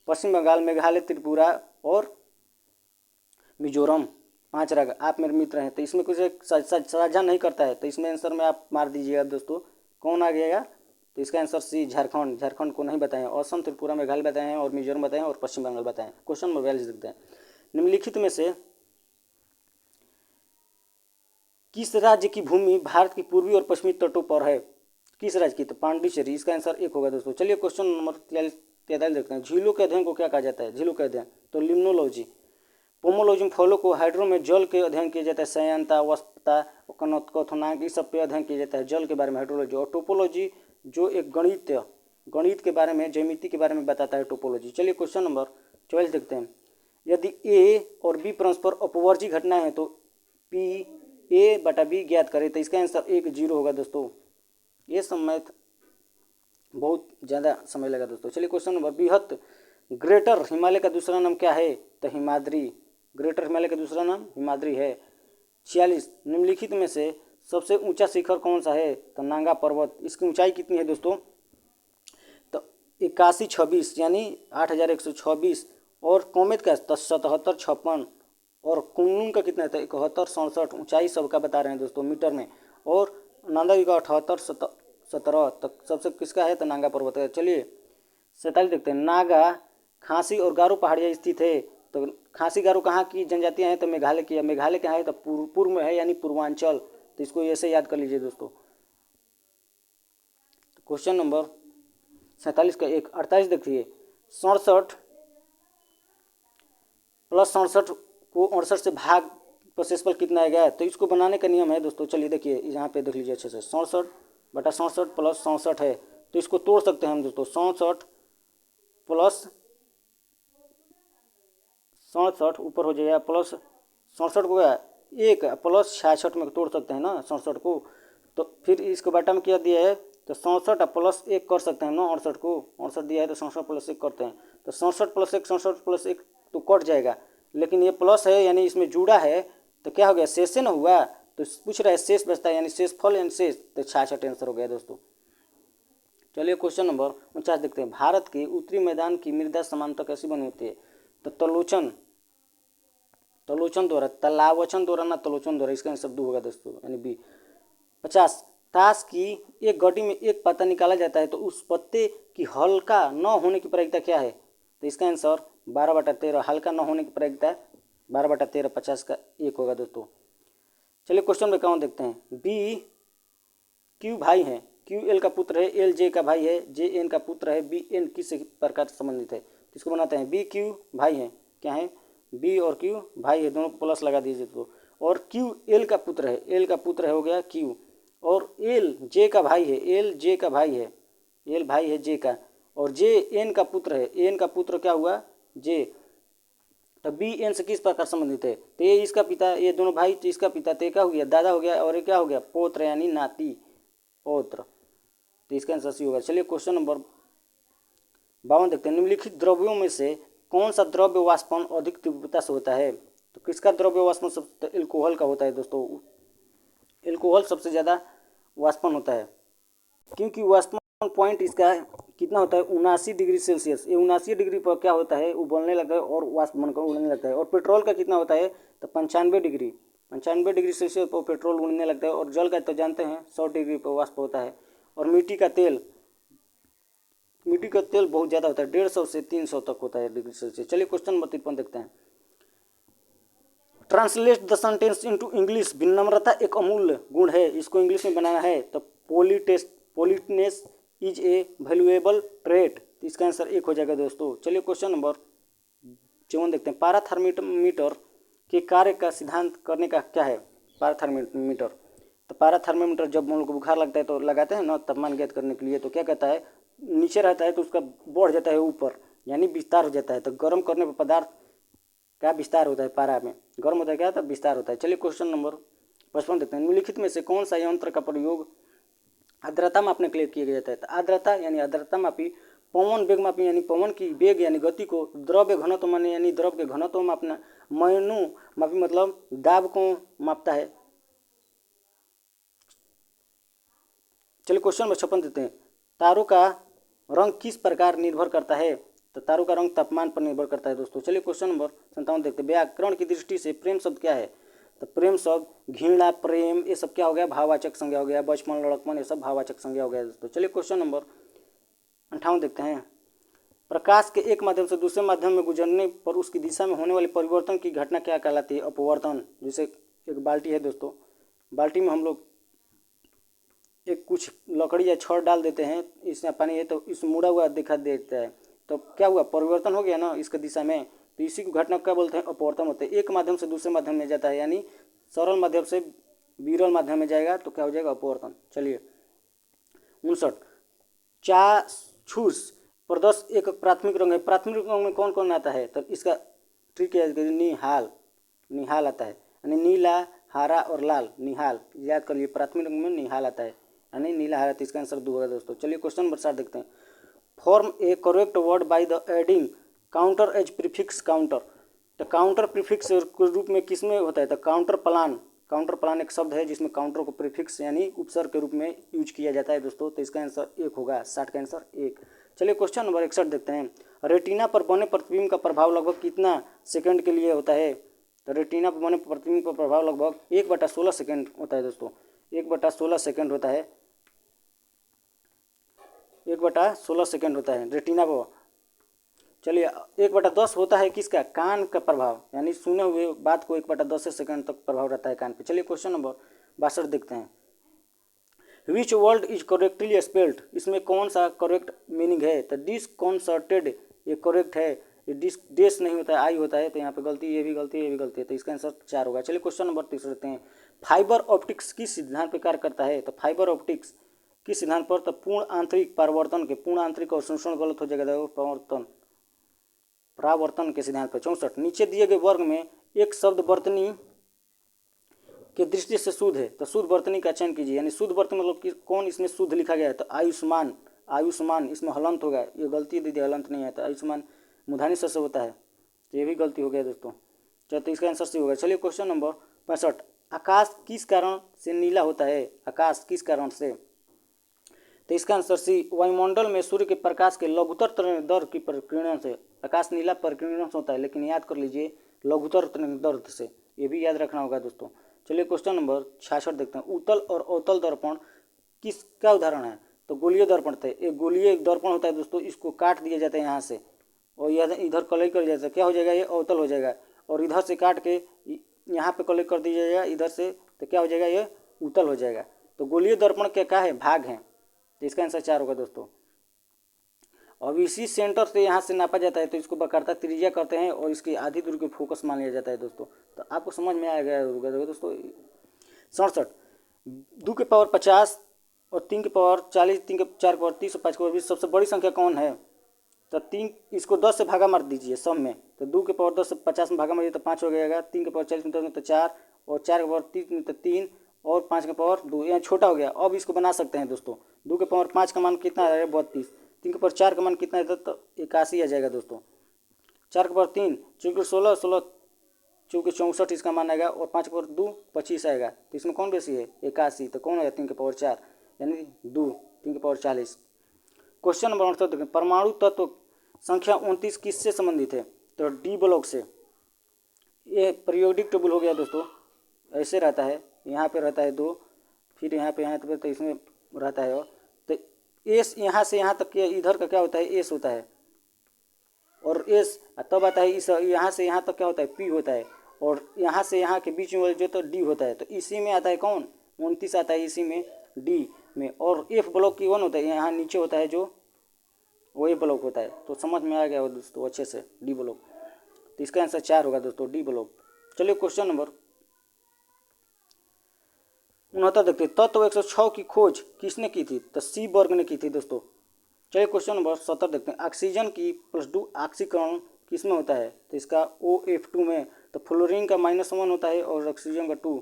पश्चिम बंगाल, मेघालय, त्रिपुरा और मिजोरम, 5 राज्य आप मेरे मित्र हैं। तो इसमें कुछ साझा नहीं करता है, तो इसमें आंसर में आप मार दीजिएगा दोस्तों, कौन आ गया? तो इसका आंसर सी झारखंड। झारखंड को नहीं बताएं, असम, त्रिपुरा, मेघालय बताए हैं और मिजोरम बताए हैं और पश्चिम बंगाल बताएं। क्वेश्चन नंबर 42 देखते हैं। निम्नलिखित में से किस राज्य की भूमि भारत की पूर्वी और पश्चिमी तटों पर है? किस राज्य की? तो पांडिचेरी। इसका आंसर 1 होगा दोस्तों। चलिए क्वेश्चन नंबर 43 देखते हैं। झीलों के अध्ययन को क्या कहा जाता है? झीलों के अध्ययन तो लिम्नोलॉजी। पोमोलॉजी में फलों को, हाइड्रो में जल के अध्ययन किया जाता है, संयंता, वस्पता, क्वथनांक, इस सब पे अध्ययन किया जाता है, जल के बारे में हाइड्रोलॉजी। और टोपोलॉजी जो एक गणित के बारे में, ज्यामिति के बारे में बताता है, टोपोलॉजी। चलिए क्वेश्चन नंबर 44 देखते हैं। यदि ए और बी परस्पर अपवर्जी घटना है तो पी ए बटा बी ज्ञात करें। तो इसका आंसर 1-0 होगा दोस्तों। ये समय बहुत ज़्यादा समय लगा दोस्तों। चलिए क्वेश्चन नंबर 42। ग्रेटर हिमालय का दूसरा नाम क्या है? तो हिमाद्री। ग्रेटर हिमालय का दूसरा नाम हिमाद्री है। 46। निम्नलिखित में से सबसे ऊंचा शिखर कौन सा है? तो नांगा पर्वत। इसकी ऊंचाई कितनी है दोस्तों? तो 8126 यानी 8126। और कोमेत का 7756 और कुनलुन का कितना है? तो 7167। ऊंचाई सबका बता रहे हैं दोस्तों मीटर में। और नांदा का 7817 तक सबसे किसका है? तो नांगा पर्वत का। चलिए 47 देखते हैं। नागा, खासी और गारो पहाड़ियाँ स्थित है। तो खासी गारो कहाँ की जनजातियाँ हैं? तो मेघालय की है। मेघालय कहाँ है? तो पूर्व में है यानी पूर्वांचल। तो इसको ऐसे याद कर लीजिए दोस्तों। क्वेश्चन नंबर 47 का 48 देखिए। 67 प्लस 67 को 68 से भाग पर शेषफल कितना आएगा? तो इसको बनाने का नियम है दोस्तों। चलिए देखिए यहाँ पे देख लीजिए अच्छे से। 67 बटा 67 प्लस 67 है, तो इसको तोड़ सकते हैं हम दोस्तों। 67 प्लस 67 ऊपर हो जाएगा, प्लस 67 को गया 1 प्लस 66 में तोड़ सकते हैं ना 67 को। तो फिर इसको बटा में क्या दिया है? तो 67 प्लस 1 कर सकते हैं ना 68 को। 68 दिया है तो 67 प्लस 1 करते हैं। तो 67 प्लस 1, 67 प्लस 1 तो कट जाएगा, लेकिन ये प्लस है यानी इसमें जुड़ा है, तो क्या हो गया? शेष से ना हुआ, तो पूछ रहा है शेष बचता है यानी शेष फल यानी शेष, तो 66 आंसर हो गया दोस्तों। चलिए क्वेश्चन नंबर 49 देखते हैं। भारत के उत्तरी मैदान की मृदा समानता कैसी बनी होती है? तो तलोचन द्वारा, तलावचन द्वारा ना तलोचन द्वारा। इसका आंसर 2 होगा दोस्तों यानी बी। 50। ताश की एक गड्डी में एक पत्ता निकाला जाता है तो उस पत्ते की हल्का न होने की प्रायिकता क्या है? तो इसका आंसर 12/13। हल्का न होने की प्रायिकता 12/13, 50 का 1 होगा दोस्तों। चलिए क्वेश्चन में कौन देखते हैं। बी क्यू भाई है, क्यू एल का पुत्र है, एल जे का भाई है, जे एन का पुत्र है, बी एन किस प्रकार से संबंधित है? तो इसको बनाते हैं। बी क्यू भाई है, क्या है? बी और क्यू भाई है, दोनों को प्लस लगा दीजिए तो। और क्यू एल का पुत्र है, एल का पुत्र है हो गया क्यू। और एल जे का भाई है, एल जे का भाई है, एल भाई है जे का। और जे एन का पुत्र है, एन का पुत्र क्या हुआ? जे। तो बी एन से किस प्रकार संबंधित है? तो ये इसका पिता, ये दोनों भाई, तो इसका पिता, तो क्या हो गया? दादा हो गया। और ये क्या हो गया? पौत्र यानी नाती, पौत्र। तो इसका आंसर सी होगा। चलिए क्वेश्चन नंबर 52 देखते हैं। निम्नलिखित द्रव्यों में से कौन सा द्रव्य वाष्पन अधिक तीव्रता से होता है? तो किसका द्रव्य वाष्पन सबसे? एल्कोहल का होता है दोस्तों। एल्कोहल सबसे ज़्यादा वाष्पन होता है, क्योंकि वाष्पन पॉइंट इसका कितना होता है? 79 डिग्री सेल्सियस। ये 79 डिग्री पर क्या होता है? उबलने लगता है और वाष्प बनकर उड़ने लगता है। और पेट्रोल का कितना होता है? तो 95 डिग्री सेल्सियस पर पेट्रोल उड़ने लगता है। और जल का तो जानते हैं 100 डिग्री पर वाष्प होता है। और मिट्टी का तेल बहुत ज़्यादा होता है, 150 से 300 तक होता है डिग्री सेल्सियस। चलिए क्वेश्चन नंबर 53 देखते हैं। Translate the sentence into English. विनम्रता एक अमूल्य गुण है, इसको इंग्लिश में बनाना है। तो पोलिटनेस इज ए वैल्यूएबल ट्रेट। इसका आंसर 1 हो जाएगा दोस्तों। चलिए क्वेश्चन नंबर 54 देखते हैं। पारा थर्मीमीटर के कार्य का सिद्धांत करने का क्या है? पारा थर्मीमीटर, तो पारा थर्मीमीटर जब हम लोग को बुखार लगता है तो लगाते हैं ना तापमान ज्ञात करने के लिए, तो क्या कहता है? नीचे रहता है तो उसका बढ़ जाता है ऊपर यानी विस्तार हो जाता है। तो गर्म करने पर पदार्थ क्या विस्तार होता है, पारा में गर्म होता है क्या, तब विस्तार होता है। चलिए क्वेश्चन नंबर 55 देखते हैं। निम्नलिखित में से कौन सा यंत्र का प्रयोग आर्द्रता मापने के लिए किया जाता है। तो आर्द्रता यानी आर्द्रता मापी, पवन वेग मापी यानी पवन की वेग यानी गति को, द्रव्य घनत्व माने यानी द्रव के घनत्व मापना, मनु मापी मतलब दाब को मापता है। चलिए क्वेश्चन नंबर 56 देते हैं। तारों का रंग किस प्रकार निर्भर करता है। तो तारों का रंग तापमान पर निर्भर करता है दोस्तों। चलिए क्वेश्चन नंबर 57 देखते हैं। व्याकरण की दृष्टि से प्रेम शब्द क्या है। तो प्रेम शब्द घृणा, प्रेम, ये सब क्या हो गया, भाववाचक संज्ञा हो गया। बचपन, लड़कपन, ये सब भाववाचक संज्ञा हो गया दोस्तों। चलिए क्वेश्चन नंबर 58 देखते हैं। प्रकाश के एक माध्यम से दूसरे माध्यम में गुजरने पर उसकी दिशा में होने वाले परिवर्तन की घटना क्या कहलाती है। अपवर्तन। जैसे एक बाल्टी है दोस्तों, बाल्टी में हम लोग एक कुछ लकड़ी या छड़ डाल देते हैं, इसमें पानी है तो इस मुड़ा हुआ दिखा देता है, तो क्या हुआ, परिवर्तन हो गया ना इसके दिशा में। तो इसी को घटना क्या बोलते हैं, अपवर्तन होते हैं। एक माध्यम से दूसरे माध्यम में जाता है, यानी सरल माध्यम से विरल माध्यम में जाएगा तो क्या हो जाएगा, अपवर्तन। चलिए 59। चाक्षुष प्रदर्श एक प्राथमिक रंग है। प्राथमिक रंग में कौन कौन आता है। तो इसका ट्रिक है, निहाल, निहाल आता है, यानी नीला, हरा और लाल, निहाल याद कर लिए। प्राथमिक रंग में निहाल आता है यानी नीला, हरा। तो इसका आंसर 2 होगा दोस्तों। चलिए क्वेश्चन नंबर 7 देखते हैं। Form a correct word by the adding counter as prefix counter. तो काउंटर प्रीफिक्स के रूप में किस में होता है। तो काउंटर प्लान, काउंटर प्लान एक शब्द है जिसमें काउंटर को प्रीफिक्स यानी उपसर्ग के रूप में यूज किया जाता है दोस्तों। तो इसका आंसर 1 होगा, 60 का आंसर 1। चलिए क्वेश्चन नंबर 61 देखते हैं। रेटिना पर बने प्रतिबिंब का प्रभाव लगभग कितना सेकंड के लिए होता है। तो रेटिना पर बने प्रतिबिंब का प्रभाव लगभग 1/16 सेकंड होता है दोस्तों। 1/16 सेकंड होता है, 1/16 सेकंड होता है रेटिना पर। चलिए 1/10 होता है किसका, कान का प्रभाव, यानी सुने हुए बात को 1/10 सेकंड तक प्रभाव रहता है कान पे। चलिए क्वेश्चन नंबर 62 देखते हैं। Which word is correctly spelled. इसमें कौन सा करेक्ट मीनिंग है। तो डिसकॉन्सर्टेड ये करेक्ट है, ये डिस नहीं होता है, आई होता है, तो यहाँ पे गलती, ये भी गलती है, ये भी गलती है। तो इसका आंसर 4 होगा। चलिए क्वेश्चन नंबर 30 देखते हैं। फाइबर ऑप्टिक्स किस सिद्धांत पर कार्य करता है। तो फाइबर ऑप्टिक्स किस सिद्धांत पर। तो पूर्ण आंतरिक परावर्तन के, पूर्ण आंतरिक और संशोधन गलत हो जाएगा, परावर्तन के सिद्धांत पर। 64। नीचे दिए गए वर्ग में एक शब्द वर्तनी के दृष्टि से शुद्ध है। तो शुद्ध वर्तनी का चयन कीजिए, यानी शुद्ध वर्तनी मतलब कि कौन इसमें शुद्ध लिखा गया है। तो आयुष्मान, आयुष्मान इसमें हलंत होगा, ये गलती दीदी, हलंत नहीं है। तो आयुष्मान मूर्धन्य स से होता है, तो ये भी गलती हो गया दोस्तों। चलो तो इसका आंसर सी होगा। चलिए क्वेश्चन नंबर 65। आकाश किस कारण से नीला होता है। आकाश किस कारण से। तो इसका आंसर सी, वायुमंडल में सूर्य के प्रकाश के लघुतर तरंग दर की प्रकीर्णन से आकाश नीला प्रकीर्णन से होता है। लेकिन याद कर लीजिए लघुतर तरंग दर से, ये भी याद रखना होगा दोस्तों। चलिए क्वेश्चन नंबर 66 देखते हैं। उत्तल और अवतल दर्पण किसका उदाहरण है। तो गोलीय दर्पण थे, एक गोलीय दर्पण होता है दोस्तों, इसको काट दिया जाता है यहाँ से और यह इधर कलई कर जाता है, क्या हो जाएगा, ये अवतल हो जाएगा। और इधर से काट के यहाँ पे कलई कर दिया जाएगा इधर से, तो क्या हो जाएगा, ये उत्तल हो जाएगा। तो गोलीय दर्पण के क्या है, भाग हैं। तो इसका आंसर 4 होगा दोस्तों। अब इसी सेंटर से यहाँ से नापा जाता है, तो इसको वक्रता त्रिज्या करते हैं और इसकी आधी दूरी को फोकस मान लिया जाता है दोस्तों। तो आपको समझ में आ गया होगा दोस्तों। 67। 2 के पावर 50 और 3 के पावर 40, 3 के 4 के पावर 30 और 5 के पावर 20 सबसे बड़ी संख्या कौन है। तो 3, इसको 10 से भागा मार दीजिए सब में। तो 2 के पावर 10 से 50 में भागा मारिए तो 5 हो जाएगा। 3 के पावर 40 में तो 4 और 4 के पावर 30 में तो 3 और 5 के पावर 2, यहाँ छोटा हो गया। अब इसको बना सकते हैं दोस्तों। 2 के पावर 5 का मान कितना आ रहा है, 32। 3 के पावर 4 का मान कितना है, तो 81 आ जाएगा दोस्तों। 4 के पावर 3 चूँकि 16, 16 चूँकि 64 इसका मान आएगा। और 5 के पावर 2 25 आएगा। तो इसमें कौन बेसी है, 81। तो कौन है 3 के पावर 4 यानी 2, 3 के पावर 40। क्वेश्चन नंबर 68 देखें। परमाणु तत्व संख्या 29 किससे संबंधित है। तो डी ब्लॉक से। ये पीरियोडिक टेबल हो गया दोस्तों, ऐसे रहता है, यहाँ पे रहता है 2, फिर यहाँ पे तो इसमें रहता है। तो एस यहाँ से यहाँ तक के इधर का क्या होता है, एस होता है। और एस तब आता है इस यहाँ से यहाँ तक क्या होता है, पी होता है। और यहाँ से यहाँ के बीच में जो तो डी होता है। तो इसी में आता है कौन, 29 आता है इसी में, डी में। और एफ ब्लॉक की 1 होता है, यहाँ नीचे होता है जो वो ए ब्लॉक होता है। तो समझ में आ गया दोस्तों अच्छे से, डी ब्लॉक। तो इसका आंसर 4 होगा दोस्तों, डी ब्लॉक। चलिए क्वेश्चन नंबर 69 देखते। तत्व 106 की खोज किसने की थी। तो सीबर्ग ने की थी दोस्तों। चलिए क्वेश्चन नंबर 70 देखते हैं। ऑक्सीजन की +2 ऑक्सीकरण किस में होता है, तो इसका OF2 में, तो फ्लोरीन का -1 होता है और ऑक्सीजन का 2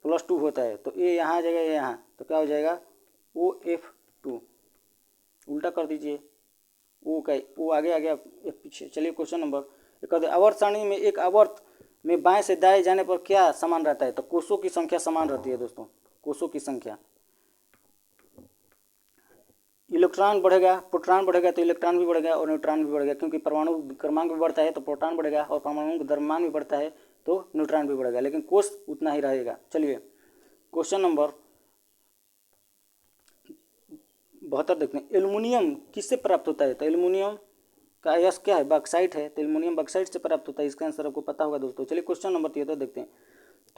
+2 होता है, तो ये यहाँ आ जाएगा, ये यहाँ, तो क्या हो जाएगा OF2। उल्टा कर दीजिए, ओ आगे आ गया, एक पीछे। चलिए क्वेश्चन नंबर कहते हैं आवर्त सारणी में एक आवर्त में बाएं से दाएं जाने पर क्या समान रहता है, तो कोषों की संख्या समान रहती है दोस्तों, कोषों की संख्या। इलेक्ट्रॉन बढ़ेगा, प्रोटॉन बढ़ेगा तो इलेक्ट्रॉन भी बढ़ेगा और न्यूट्रॉन भी बढ़ेगा, क्योंकि परमाणु क्रमांक भी बढ़ता है तो प्रोटॉन बढ़ेगा और परमाणु द्रव्यमान भी बढ़ता है तो न्यूट्रॉन भी बढ़ेगा, लेकिन कोष उतना ही रहेगा। चलिए क्वेश्चन नंबर 72 देखते हैं। एल्युमिनियम किससे प्राप्त होता है, तो एल्युमिनियम का यश क्या है, बॉक्साइट है, तो एल्युमिनियम बॉक्साइट से प्राप्त होता है, इसका आंसर आपको पता होगा दोस्तों। चलिए क्वेश्चन नंबर 73 देखते हैं।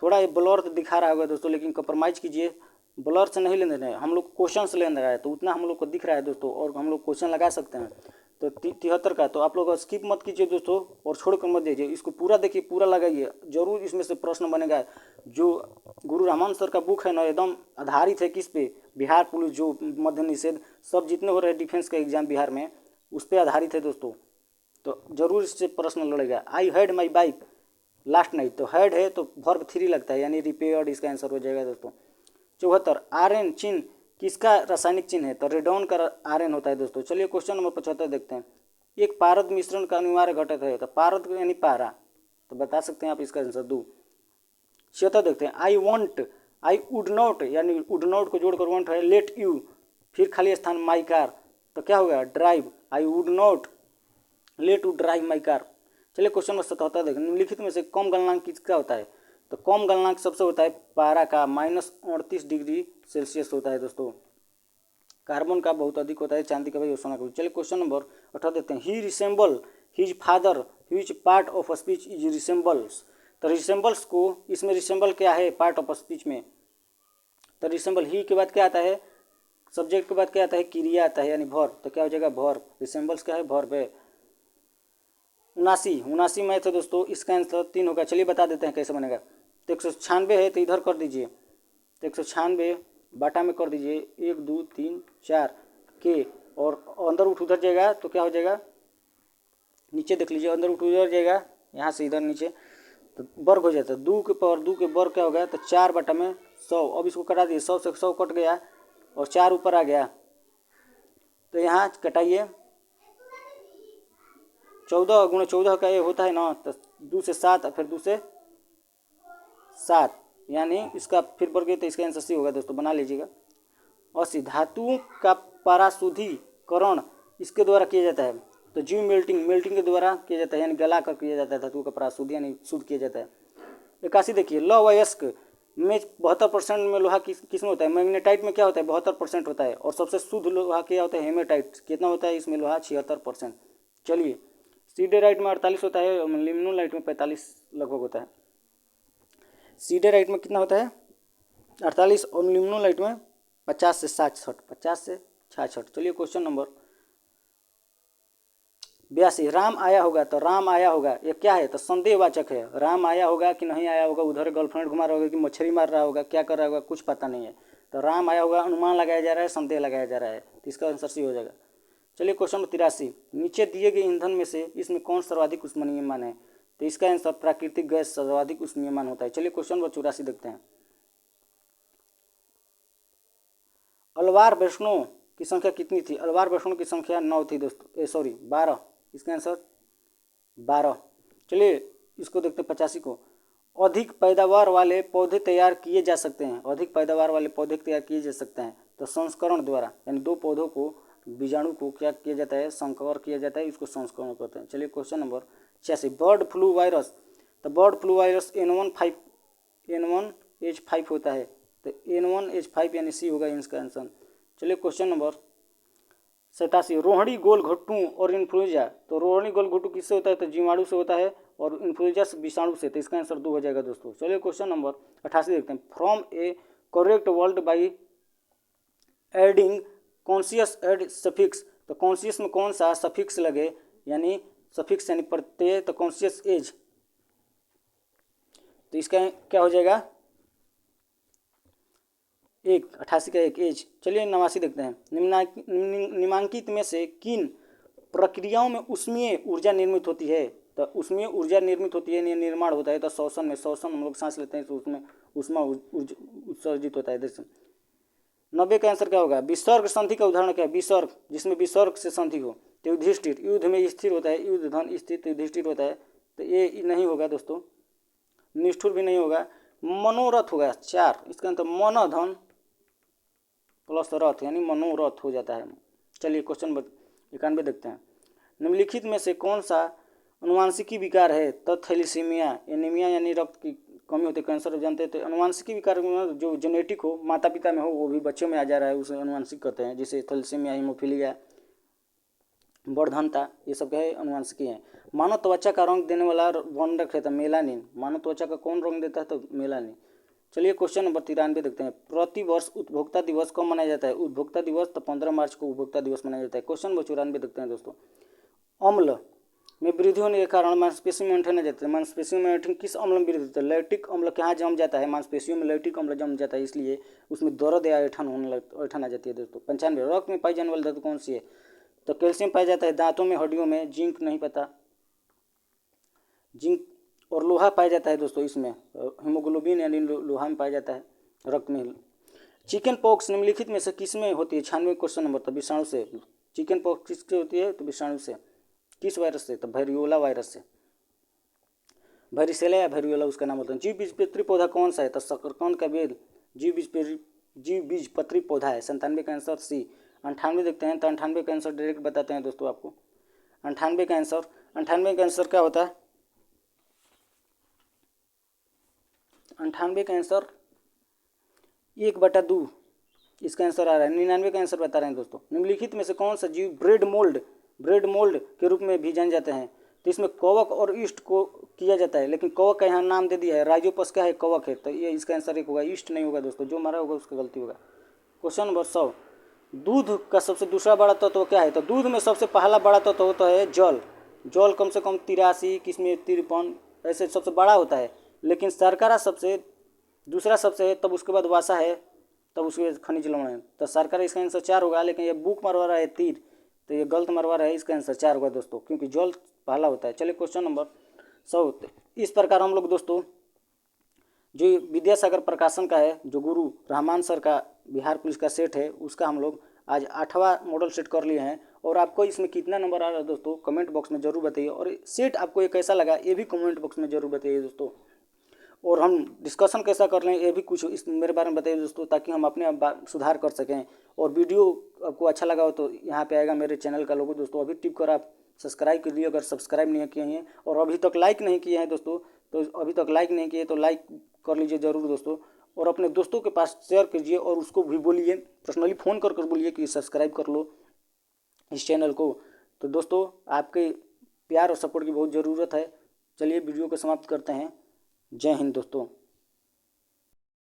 थोड़ा ये ब्लर तो दिखा रहा होगा दोस्तों, लेकिन कंप्रोमाइज़ कीजिए, ब्लर से नहीं लेने रहे, हम लोग क्वेश्चन से लेने रहा है, तो उतना हम लोग को दिख रहा है दोस्तों, और हम लोग क्वेश्चन लगा सकते हैं। तो 73 का तो आप लोग स्किप मत कीजिए दोस्तों, और छोड़ कर मत दीजिए, इसको पूरा देखिए, पूरा लगाइए, जरूर इसमें से प्रश्न बनेगा। जो गुरु रामान सर का बुक है ना, एकदम आधारित है किस पे, बिहार पुलिस जो मद्य निषेध सब जितने हो रहे हैं डिफेंस का एग्जाम बिहार में, उस पर आधारित है दोस्तों, तो जरूर इससे प्रश्न लड़ेगा। I had my bike last night, तो हैड है तो वर्ब 3 लगता है, यानी रिपेयर्ड, इसका आंसर हो जाएगा दोस्तों। 74 आर्यन चिन्ह किसका रासायनिक चिन्ह है, तो रेडॉन का आर्यन होता है दोस्तों। चलिए क्वेश्चन नंबर 75 देखते हैं। एक पारद मिश्रण का अनिवार्य घटक है, तो पारद यानी पारा, तो बता सकते हैं आप इसका आंसर 2। 76 देखते हैं। I want, I would not, यानी वुड नॉट को जोड़कर वॉन्ट है, लेट यू, फिर खाली स्थान माई कार, तो क्या होगा drive, I would not let to drive my car. चलिए क्वेश्चन नंबर 77 देखें। निम्नलिखित में से कम गलनांक किसका होता है, तो कम गलनांक सबसे होता है पारा का, -38 डिग्री सेल्सियस होता है दोस्तों। कार्बन का बहुत अधिक होता है, चांदी का भी, सोना का भी। चलिए क्वेश्चन नंबर 18 देखते हैं। He resemble his father which part of speech is resembles, तो रिसेंबल्स को, इसमें रिसेंबल क्या है पार्ट ऑफ स्पीच में, तो रिसेंबल ही के बाद क्या आता है, सब्जेक्ट के बाद क्या आता है, क्रिया आता है, यानी वर्ब, तो क्या हो जाएगा वर्ब। रिसेंबल्स क्या है, वर्ब है। 79 मैथ है दोस्तों, इसका आंसर 3 होगा। चलिए बता देते हैं कैसे बनेगा। तो 196 है तो इधर कर दीजिए, तो 196 बाटा में कर दीजिए, 1 2 3 4 के, और अंदर उठ उधर जाएगा तो क्या हो जाएगा, नीचे देख लीजिए, अंदर उठ उधर जाएगा, यहाँ से इधर नीचे, तो वर्ग हो जाता है। 2 के पावर 2 के वर्ग क्या हो गया, तो 4 बटा में 100। अब इसको कटा दिए, 100 से 100 कट गया और 4 ऊपर आ गया, तो यहाँ कटाइए, 14 गुणा 14 का ये होता है ना, तो 2 से 7 फिर 2 से 7, यानी इसका फिर बढ़ गए, तो इसका आंसर सी होगा दोस्तों, बना लीजिएगा। 80 धातुओं का पराशुद्धिकरण इसके द्वारा किया जाता है, तो जीव मेल्टिंग के द्वारा किया जाता है, यानी गला कर किया जाता है, धातुओं का पराशुद्धि यानी शुद्ध किया जाता है। 81 देखिए। लौहअयस्क में 72% में लोहा किस में होता है, मैग्नेटाइट में क्या होता है 72% होता है, और सबसे शुद्ध लोहा क्या होता है, हेमेटाइट, कितना होता है इसमें लोहा 76%। चलिए सीडेराइट में 48 होता है और लिमोनाइट में 45 लगभग होता है। सीडेराइट में कितना होता है 48 और लिमोनाइट में 50 से 66। चलिए क्वेश्चन नंबर 82। राम आया होगा, तो राम आया होगा ये क्या है, तो संदेहवाचक है, राम आया होगा कि नहीं आया होगा, उधर गर्लफ्रेंड घुमा रहा होगा कि मछली मार रहा होगा, क्या कर रहा होगा कुछ पता नहीं है, तो राम आया होगा अनुमान लगाया जा रहा है, संदेह लगाया जा रहा है, तो इसका आंसर सी हो जाएगा। चलिए क्वेश्चन नंबर 83। नीचे दिए गए ईंधन में से इसमें कौन सर्वाधिक उष्मीयमान है, तो इसका आंसर प्राकृतिक गैस सर्वाधिक उष्मीयमान होता है। चलिए क्वेश्चन नंबर 84 देखते हैं। अलवार वैष्णव की संख्या कितनी थी, अलवार वैष्णव की संख्या 9 थी दोस्तों, 12, इसका आंसर 12। चलिए इसको देखते हैं 85 को। अधिक पैदावार वाले पौधे तैयार किए जा सकते हैं, अधिक पैदावार वाले पौधे तैयार किए जा सकते हैं, तो संस्करण द्वारा, यानी 2 पौधों को, बीजाणु को क्या किया जाता है, संकर किया जाता है, इसको संस्करण कहते हैं। चलिए question number 86। Bird flu virus, तो बर्ड फ्लू वायरस N1H5 होता है, तो N1H5 यानी सी होगा इसका आंसर। चलिए क्वेश्चन नंबर 87। रोहिणी गोल घुट्टू और इन्फ्लुएंजा, तो रोहिणी गोल घुट्टू किससे होता है, तो जीवाणु से होता है, और इन्फ्लुएंजा विषाणु से, तो इसका आंसर 2 हो जाएगा दोस्तों। चलिए क्वेश्चन नंबर 88 देखते हैं। From a correct word by adding conscious add suffix, तो कॉन्शियस में कौन सा सफिक्स लगे, यानी सफिक्स यानी प्रत्यय, तो कॉन्शियस एज, तो इसका क्या हो जाएगा 88 का 1 एज। चलिए 89 देखते हैं। निम्नांकित में से किन प्रक्रियाओं में ऊष्मीय ऊर्जा निर्मित होती है, तो उसमें ऊर्जा निर्मित होती है, निर्माण होता है। तो श्वसन में, श्वसन हम लोग सांस लेते हैं तो उसमें ऊष्मा उत्सर्जित होता है। जैसे 90 का आंसर क्या होगा? विसर्ग संधि का उदाहरण क्या है? विसर्ग, जिसमें विसर्ग से संधि हो। तो युधिष्ठिर, युद्ध में स्थिर होता है, युद्ध धन स्थिर, तो युधिष्ठिर होता है। तो ये नहीं होगा दोस्तों। निष्ठुर भी नहीं होगा। मनोरथ होगा 4, इसका अंतर मनोधन प्लस रथ यानी मनोरथ हो जाता है। चलिए क्वेश्चन 91 देखते हैं। निम्नलिखित में से कौन सा अनुवांशिकी विकार है? तो थैलीसीमिया, एनीमिया यानी रक्त की कमी होती है, कैंसर जानते हैं। तो अनुवांशिकी विकार जो जेनेटिक हो, माता पिता में हो, वो भी बच्चों में आ जा रहा है, उसे अनुवांशिक कहते हैं। जैसे थैलीसीमिया, हीमोफीलिया, बढ़धनता, ये सब क्या है? अनुवांशिकी है। मानव त्वचा का रंग देने वाला वर्णक है तो मेलानिन। मानव त्वचा का कौन रंग देता है? तो मेलानिन। चलिए क्वेश्चन नंबर 93 देखते हैं। प्रतिवर्ष उपभोक्ता दिवस कब मनाया जाता है? उपभोक्ता दिवस तो 15 मार्च को उपभोक्ता दिवस मनाया जाता है। क्वेश्चन नंबर 94 देखते हैं दोस्तों। अम्ल में वृद्धि होने के कारण मांसपेशियों में ऐंठन जाता है। मांसपेशियों में ऐंठन किस अम्ल में वृद्धि होता है? लैक्टिक अम्ल कहाँ जम जाता है? मांसपेशियों में लैक्टिक अम्ल जम जाता है, इसलिए उसमें दर्द या ऐंठन आ जाती है दोस्तों। 95 रक्त में पाई जाने वाली धातु कौन सी है? तो कैल्शियम पाया जाता है दांतों में, हड्डियों में। जिंक नहीं पता, जिंक और लोहा पाया जाता है दोस्तों इसमें। हीमोग्लोबिन यानी लोहा में पाया जाता है रक्त में। चिकन पॉक्स निम्नलिखित में से किस में होती है? 96 क्वेश्चन नंबर। तो विषाणु से। चिकन पॉक्स किससे होती है? तो विषाणु से। किस वायरस से? तो वेरियोला वायरस से। वेरिसेला या वेरियोला उसका नाम होता है। जीव बीजपत्री पौधा कौन सा है? तो शकरकंद का बेल जीव बीजपत्री पौधा है। 97 का आंसर सी। 98 देखते हैं। तो 98 का आंसर डायरेक्ट बताते हैं दोस्तों आपको। 98 का आंसर क्या होता है? 98 का आंसर 1/2 इसका आंसर आ रहा है। 99 का आंसर बता रहे हैं दोस्तों। निम्नलिखित में से कौन सा जीव ब्रेड मोल्ड के रूप में भी जाने जाते हैं? तो इसमें कवक और ईस्ट को किया जाता है, लेकिन कवक का यहाँ नाम दे दिया है। राइजोपस क्या है? कवक है। तो ये इसका आंसर 1 होगा, ईस्ट नहीं होगा दोस्तों। जो मारा होगा उसका गलती होगा। Question number 100। दूध का सबसे दूसरा बड़ा तत्व क्या है? तो दूध में सबसे पहला बड़ा तत्व होता है जल। जल कम से कम 83, किसमें 53 ऐसे सबसे बड़ा होता है। लेकिन शर्करा सबसे दूसरा सबसे है, तब उसके बाद वासा है, तब उसके खनिज लवण है। तो शर्करा इसका आंसर 4 होगा। लेकिन ये बुक मरवा रहा है तीर, तो ये गलत मरवा रहा है। इसका आंसर 4 होगा दोस्तों, क्योंकि जल पहला होता है। चलिए क्वेश्चन नंबर 100। इस प्रकार हम लोग दोस्तों जो विद्यासागर प्रकाशन का है, जो गुरु रहमान सर का बिहार पुलिस का सेट है, उसका हम लोग आज 8वां मॉडल सेट कर लिए हैं। और आपको इसमें कितना नंबर आ रहा है दोस्तों, कमेंट बॉक्स में जरूर बताइए। और सेट आपको ये कैसा लगा ये भी कमेंट बॉक्स में जरूर बताइए दोस्तों। और हम डिस्कशन कैसा कर रहे हैं ये भी कुछ इस मेरे बारे में बताइए दोस्तों, ताकि हम अपने सुधार कर सकें। और वीडियो आपको अच्छा लगा हो तो यहाँ पे आएगा मेरे चैनल का लोगो दोस्तों। अभी टिप कर आप सब्सक्राइब कर लिए अगर सब्सक्राइब नहीं किए हैं, और अभी तक लाइक नहीं किए हैं दोस्तों, तो अभी तक लाइक नहीं किए तो लाइक कर लीजिए ज़रूर दोस्तों। और अपने दोस्तों के पास शेयर कीजिए, और उसको भी बोलिए, पर्सनली फ़ोन कर बोलिए कि सब्सक्राइब कर लो इस चैनल को। तो दोस्तों आपके प्यार और सपोर्ट की बहुत ज़रूरत है। चलिए वीडियो को समाप्त करते हैं। जय हिंद दोस्तों।